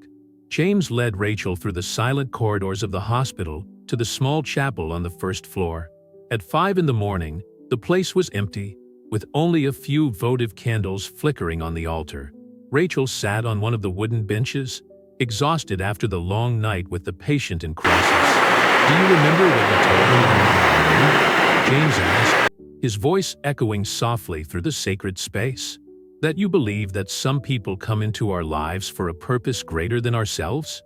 James led Rachel through the silent corridors of the hospital to the small chapel on the first floor. At 5 in the morning, the place was empty, with only a few votive candles flickering on the altar. Rachel sat on one of the wooden benches, exhausted after the long night with the patient in crisis. "Do you remember what you told me when you got married?" James asked, his voice echoing softly through the sacred space. "That you believe that some people come into our lives for a purpose greater than ourselves?"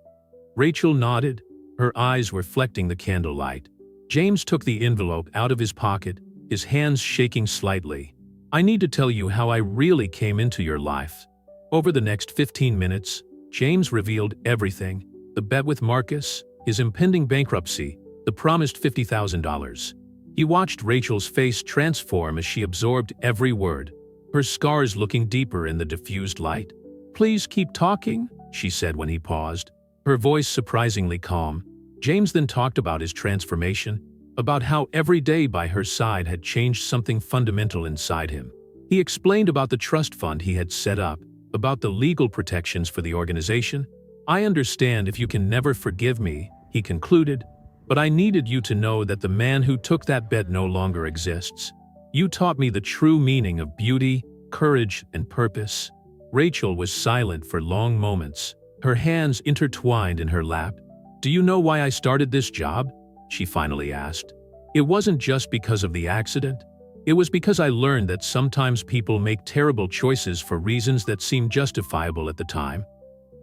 Rachel nodded, her eyes reflecting the candlelight. James took the envelope out of his pocket, his hands shaking slightly. "I need to tell you how I really came into your life." Over the next 15 minutes, James revealed everything: the bet with Marcus, his impending bankruptcy, the promised $50,000. He watched Rachel's face transform as she absorbed every word, her scars looking deeper in the diffused light. "Please keep talking," she said when he paused, her voice surprisingly calm. James then talked about his transformation, about how every day by her side had changed something fundamental inside him. He explained about the trust fund he had set up, about the legal protections for the organization, I understand if you can never forgive me, he concluded, but I needed you to know that the man who took that bet no longer exists. You taught me the true meaning of beauty, courage, and purpose. Rachel was silent for long moments, her hands intertwined in her lap. Do you know why I started this job? She finally asked. It wasn't just because of the accident. It was because I learned that sometimes people make terrible choices for reasons that seem justifiable at the time.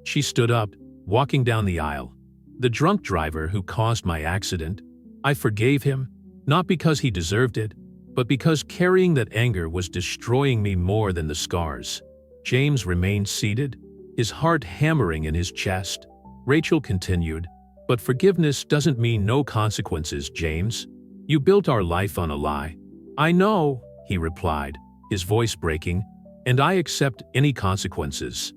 She stood up, walking down the aisle. The drunk driver who caused my accident, I forgave him, not because he deserved it, but because carrying that anger was destroying me more than the scars. James remained seated, his heart hammering in his chest. Rachel continued, but forgiveness doesn't mean no consequences, James. You built our life on a lie. I know, he replied, his voice breaking, and I accept any consequences.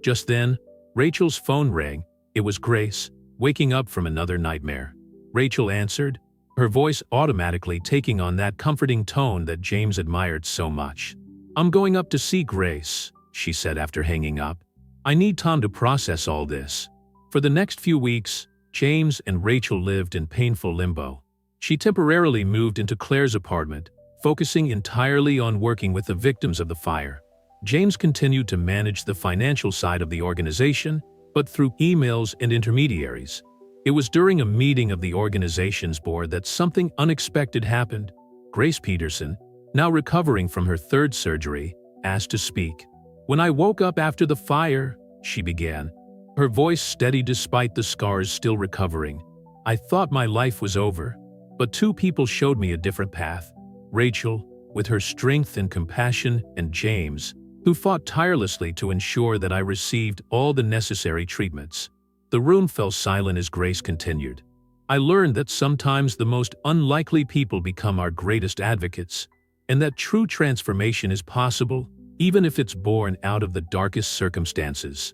Just then, Rachel's phone rang. It was Grace, waking up from another nightmare. Rachel answered, her voice automatically taking on that comforting tone that James admired so much. I'm going up to see Grace, she said after hanging up. I need time to process all this. For the next few weeks, James and Rachel lived in painful limbo. She temporarily moved into Claire's apartment, focusing entirely on working with the victims of the fire. James continued to manage the financial side of the organization, but through emails and intermediaries. It was during a meeting of the organization's board that something unexpected happened. Grace Peterson, now recovering from her third surgery, asked to speak. When I woke up after the fire, she began, her voice steady despite the scars still recovering, I thought my life was over. But two people showed me a different path. Rachel, with her strength and compassion, and James, who fought tirelessly to ensure that I received all the necessary treatments. The room fell silent as Grace continued. I learned that sometimes the most unlikely people become our greatest advocates, and that true transformation is possible, even if it's born out of the darkest circumstances.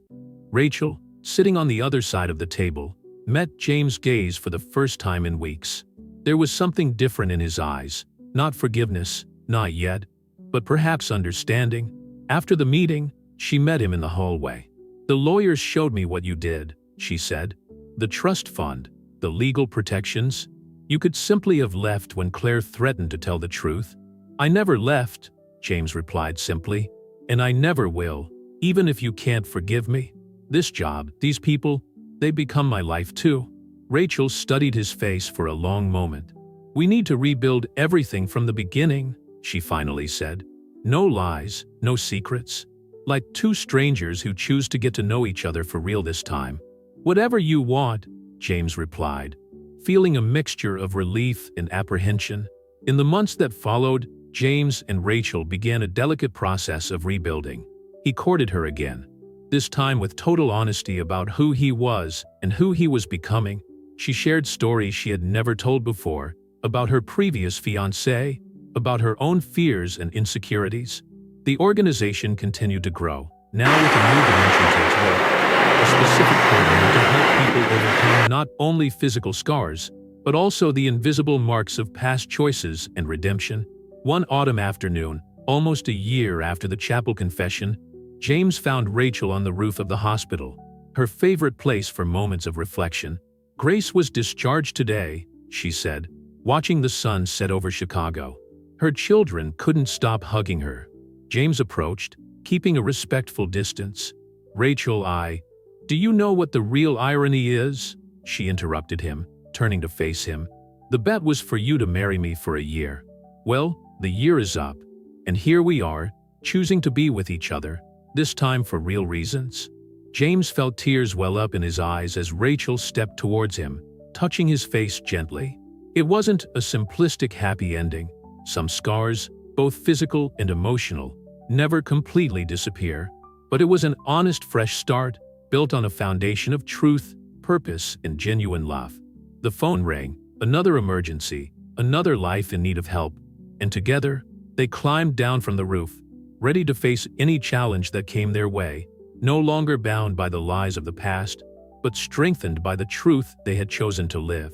Rachel, sitting on the other side of the table, met James' gaze for the first time in weeks. There was something different in his eyes, not forgiveness, not yet, but perhaps understanding. After the meeting, she met him in the hallway. The lawyers showed me what you did, she said. The trust fund, the legal protections. You could simply have left when Claire threatened to tell the truth. I never left, James replied simply, and I never will, even if you can't forgive me. This job, these people, they become my life too. Rachel studied his face for a long moment. We need to rebuild everything from the beginning, she finally said. No lies, no secrets. Like two strangers who choose to get to know each other for real this time. Whatever you want, James replied, feeling a mixture of relief and apprehension. In the months that followed, James and Rachel began a delicate process of rebuilding. He courted her again, this time with total honesty about who he was and who he was becoming. She shared stories she had never told before, about her previous fiancé, about her own fears and insecurities. The organization continued to grow, now with a new dimension to its work, a specific program to help people overcome not only physical scars, but also the invisible marks of past choices and redemption. One autumn afternoon, almost a year after the chapel confession, James found Rachel on the roof of the hospital, her favorite place for moments of reflection. Grace was discharged today, she said, watching the sun set over Chicago. Her children couldn't stop hugging her. James approached, keeping a respectful distance. Rachel, do you know what the real irony is? She interrupted him, turning to face him. The bet was for you to marry me for a year. Well, the year is up, and here we are, choosing to be with each other, this time for real reasons. James felt tears well up in his eyes as Rachel stepped towards him, touching his face gently. It wasn't a simplistic happy ending. Some scars, both physical and emotional, never completely disappear. But it was an honest fresh start, built on a foundation of truth, purpose, and genuine love. The phone rang, another emergency, another life in need of help, and together, they climbed down from the roof, ready to face any challenge that came their way. No longer bound by the lies of the past, but strengthened by the truth they had chosen to live.